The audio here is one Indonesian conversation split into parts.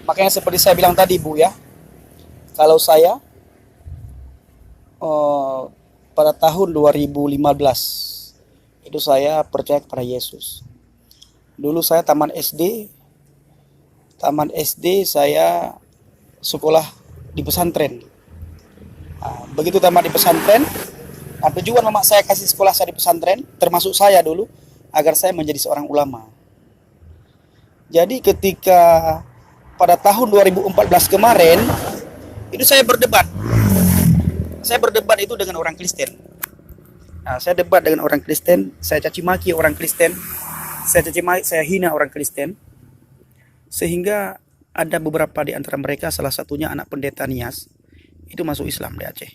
Makanya seperti saya bilang tadi Bu ya, kalau saya eh, pada tahun 2015 itu saya percaya kepada Yesus. Dulu saya taman SD saya sekolah di pesantren. Nah, begitu tamat di pesantren, nah, tujuan mama saya kasih sekolah saya di pesantren, termasuk saya dulu, agar saya menjadi seorang ulama. Jadi ketika pada tahun 2014 kemarin, itu saya berdebat. Saya berdebat itu dengan orang Kristen. Nah, saya debat dengan orang Kristen, saya caci maki orang Kristen, saya hina orang Kristen, sehingga ada beberapa di antara mereka, salah satunya anak pendeta Nias, itu masuk Islam di Aceh.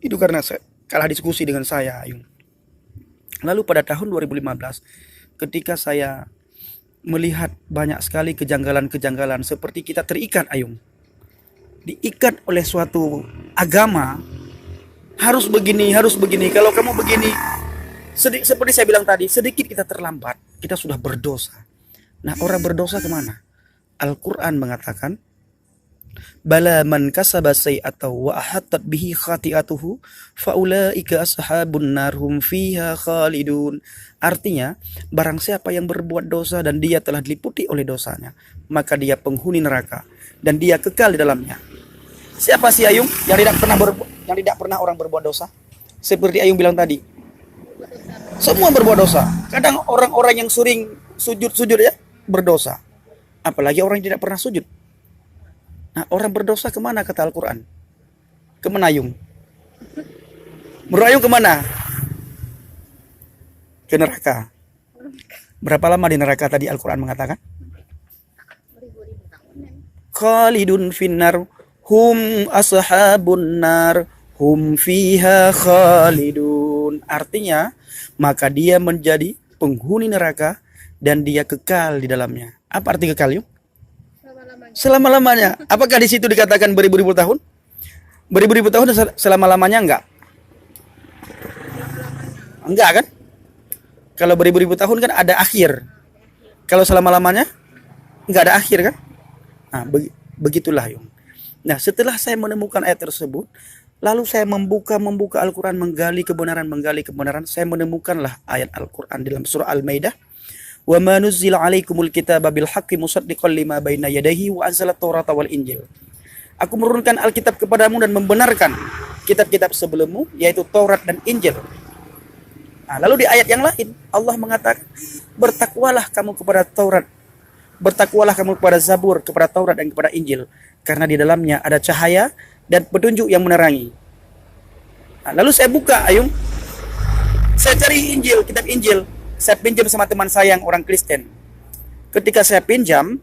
Itu karena saya kalah diskusi dengan saya, Ayung. Lalu pada tahun 2015, ketika saya melihat banyak sekali kejanggalan-kejanggalan, seperti kita terikat, Ayung. Diikat oleh suatu agama, harus begini, harus begini. Kalau kamu begini, seperti saya bilang tadi, sedikit kita terlambat, kita sudah berdosa. Nah, orang berdosa kemana? Al-Quran mengatakan, Bala man kasaba say'atahu wa ahattat bihi khati'atuhu faulaika ashabun nar hum fiha khalidun. Artinya, barang siapa yang berbuat dosa dan dia telah diliputi oleh dosanya, maka dia penghuni neraka dan dia kekal di dalamnya. Siapa sih Ayung yang tidak pernah orang berbuat dosa? Seperti Ayung bilang tadi, semua berbuat dosa. Kadang orang-orang yang sering sujud ya berdosa. Apalagi orang yang tidak pernah sujud. Nah, orang berdosa kemana kata Al-Quran? Kemana Ayung? Merayung kemana? Ke neraka. Berapa lama di neraka tadi Al-Quran mengatakan? Khalidun finnar hum ashabun nar hum fiha khalidun. Artinya, maka dia menjadi penghuni neraka dan dia kekal di dalamnya. Apa arti kekal, Yung? Selama-lamanya. Apakah di situ dikatakan beribu-ribu tahun? Beribu-ribu tahun selama-lamanya enggak? Enggak kan? Kalau beribu-ribu tahun kan ada akhir. Kalau selama-lamanya enggak ada akhir kan? Nah, begitulah, Yung. Nah, setelah saya menemukan ayat tersebut, lalu saya membuka Al-Quran, menggali kebenaran, saya menemukanlah ayat Al-Quran dalam surah Al-Maidah. Wa ma nuzzila 'alaikumul kitaba bil haqqi musaddiqan lima baina yadayhi wa anzalat Taurata wal Injil. Aku menurunkan Alkitab kepadamu dan membenarkan kitab-kitab sebelummu, yaitu Taurat dan Injil. Nah, lalu di ayat yang lain Allah mengatakan, bertakwalah kamu kepada Taurat, bertakwalah kamu kepada Zabur, kepada Taurat dan kepada Injil, karena di dalamnya ada cahaya dan petunjuk yang menerangi. Nah, lalu saya buka, Ayung, saya cari Injil, kitab Injil. Saya pinjam sama teman saya yang orang Kristen. Ketika saya pinjam,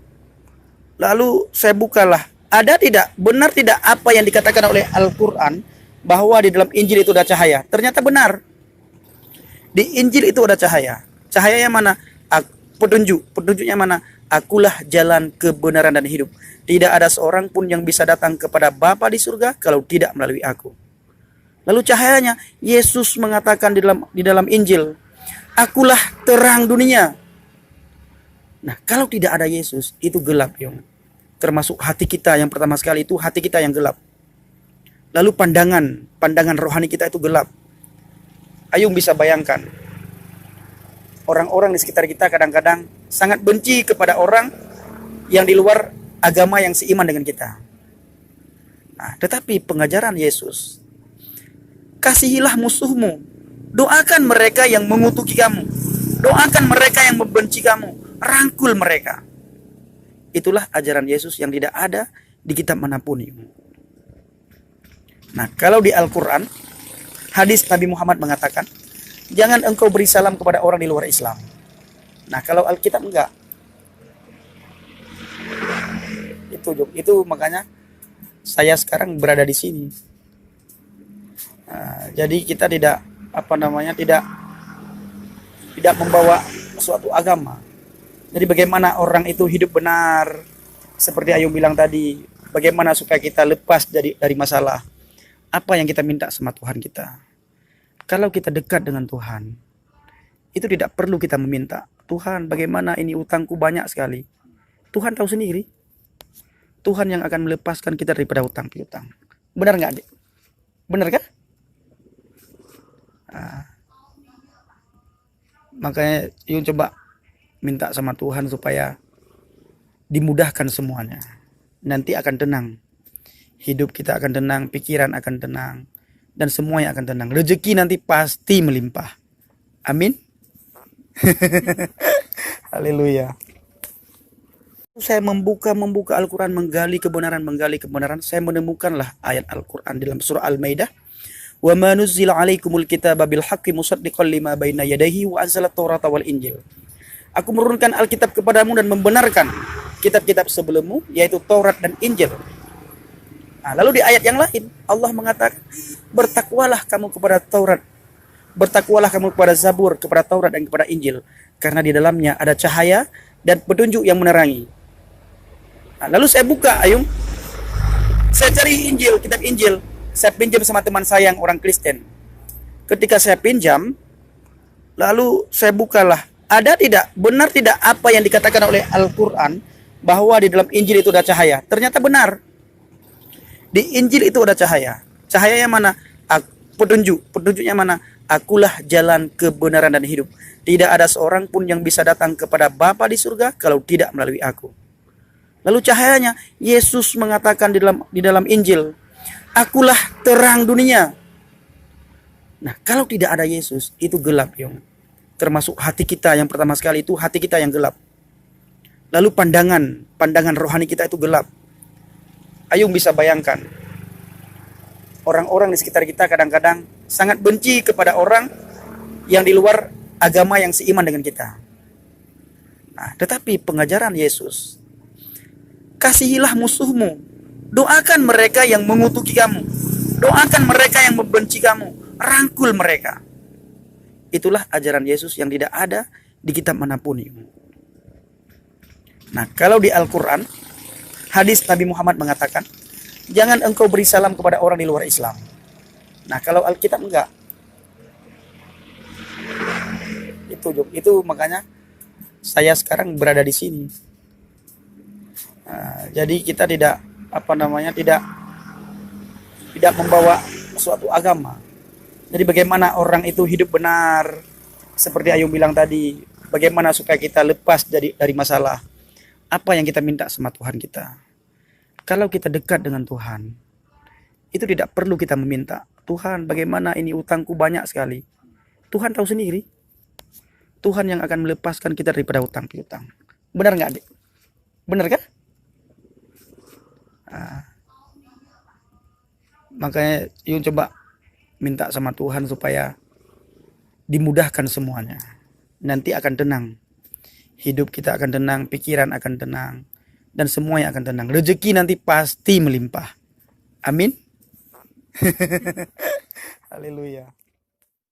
lalu saya bukalah. Ada tidak, benar tidak apa yang dikatakan oleh Al-Quran, bahwa di dalam Injil itu ada cahaya? Ternyata benar. Di Injil itu ada cahaya. Cahayanya mana? Petunjuk. Petunjuknya mana? Akulah jalan kebenaran dan hidup. Tidak ada seorang pun yang bisa datang kepada Bapa di surga kalau tidak melalui aku. Lalu cahayanya, Yesus mengatakan di dalam Injil, akulah terang dunia. Nah, kalau tidak ada Yesus, itu gelap, Yung. Termasuk hati kita yang pertama sekali itu hati kita yang gelap. Lalu pandangan rohani kita itu gelap. Ayung bisa bayangkan, orang-orang di sekitar kita kadang-kadang sangat benci kepada orang yang di luar agama yang seiman dengan kita. Nah, tetapi pengajaran Yesus, kasihilah musuhmu, doakan mereka yang mengutuki kamu, doakan mereka yang membenci kamu, rangkul mereka. Itulah ajaran Yesus yang tidak ada di kitab manapun. Nah, kalau di Al-Quran, hadis Nabi Muhammad mengatakan, jangan engkau beri salam kepada orang di luar Islam. Nah, kalau Alkitab enggak. Itu makanya saya sekarang berada di sini. Nah, jadi kita tidak tidak membawa suatu agama. Jadi bagaimana orang itu hidup benar, seperti Ayung bilang tadi, bagaimana supaya kita lepas dari masalah. Apa yang kita minta sama Tuhan kita. Kalau kita dekat dengan Tuhan, itu tidak perlu kita meminta, Tuhan bagaimana ini utangku banyak sekali. Tuhan tahu sendiri. Tuhan yang akan melepaskan kita daripada hutang piutang. Benar nggak, adik? Benar kan? Makanya Yung coba minta sama Tuhan supaya dimudahkan semuanya. Nanti akan tenang. Hidup kita akan tenang, pikiran akan tenang, dan semuanya akan tenang. Rezeki nanti pasti melimpah. Amin. Haleluya. Saya membuka Al-Quran, menggali kebenaran, saya menemukanlah ayat Al-Quran dalam surah Al-Maidah. Wa ma nuzzila 'alaikumul kitaba bil haqqi musaddiqan lima baina yadayhi wa anzalat Taurata wal Injil. Aku menurunkan Alkitab kepadamu dan membenarkan kitab-kitab sebelummu, yaitu Taurat dan Injil. Nah, lalu di ayat yang lain Allah mengatakan, bertakwalah kamu kepada Taurat, bertakwalah kamu kepada Zabur, kepada Taurat dan kepada Injil, karena di dalamnya ada cahaya dan petunjuk yang menerangi. Nah, lalu saya buka, Ayung, saya cari Injil, kitab Injil, saya pinjam sama teman saya yang orang Kristen. Ketika saya pinjam, lalu saya bukalah, ada tidak, benar tidak apa yang dikatakan oleh Al-Quran, bahwa di dalam Injil itu ada cahaya. Ternyata benar. Di Injil itu ada cahaya. Cahayanya mana? Petunjuk. Petunjuknya mana? Akulah jalan, kebenaran dan hidup. Tidak ada seorang pun yang bisa datang kepada Bapa di surga kalau tidak melalui aku. Lalu cahayanya, Yesus mengatakan di dalam Injil, akulah terang dunia. Nah, kalau tidak ada Yesus, itu gelap, Yung. Termasuk hati kita yang pertama sekali itu hati kita yang gelap. Lalu pandangan rohani kita itu gelap. Ayung bisa bayangkan, orang-orang di sekitar kita kadang-kadang sangat benci kepada orang yang di luar agama yang seiman dengan kita. Nah, tetapi pengajaran Yesus, kasihilah musuhmu, doakan mereka yang mengutuki kamu, doakan mereka yang membenci kamu, rangkul mereka. Itulah ajaran Yesus yang tidak ada di kitab manapun. Nah, kalau di Al-Quran, hadis Nabi Muhammad mengatakan, jangan engkau beri salam kepada orang di luar Islam. Nah, kalau Alkitab enggak. Itu makanya saya sekarang berada di sini. Nah, jadi kita tidak tidak membawa suatu agama. Jadi bagaimana orang itu hidup benar, seperti Ayung bilang tadi, bagaimana supaya kita lepas dari masalah. Apa yang kita minta sama Tuhan kita. Kalau kita dekat dengan Tuhan, itu tidak perlu kita meminta, Tuhan bagaimana ini utangku banyak sekali. Tuhan tahu sendiri. Tuhan yang akan melepaskan kita daripada hutang piutang. Benar nggak, adik? Benar kan? Makanya Yung coba minta sama Tuhan supaya dimudahkan semuanya. Nanti akan tenang. Hidup kita akan tenang, pikiran akan tenang, dan semuanya akan tenang. Rezeki nanti pasti melimpah. Amin. Haleluya.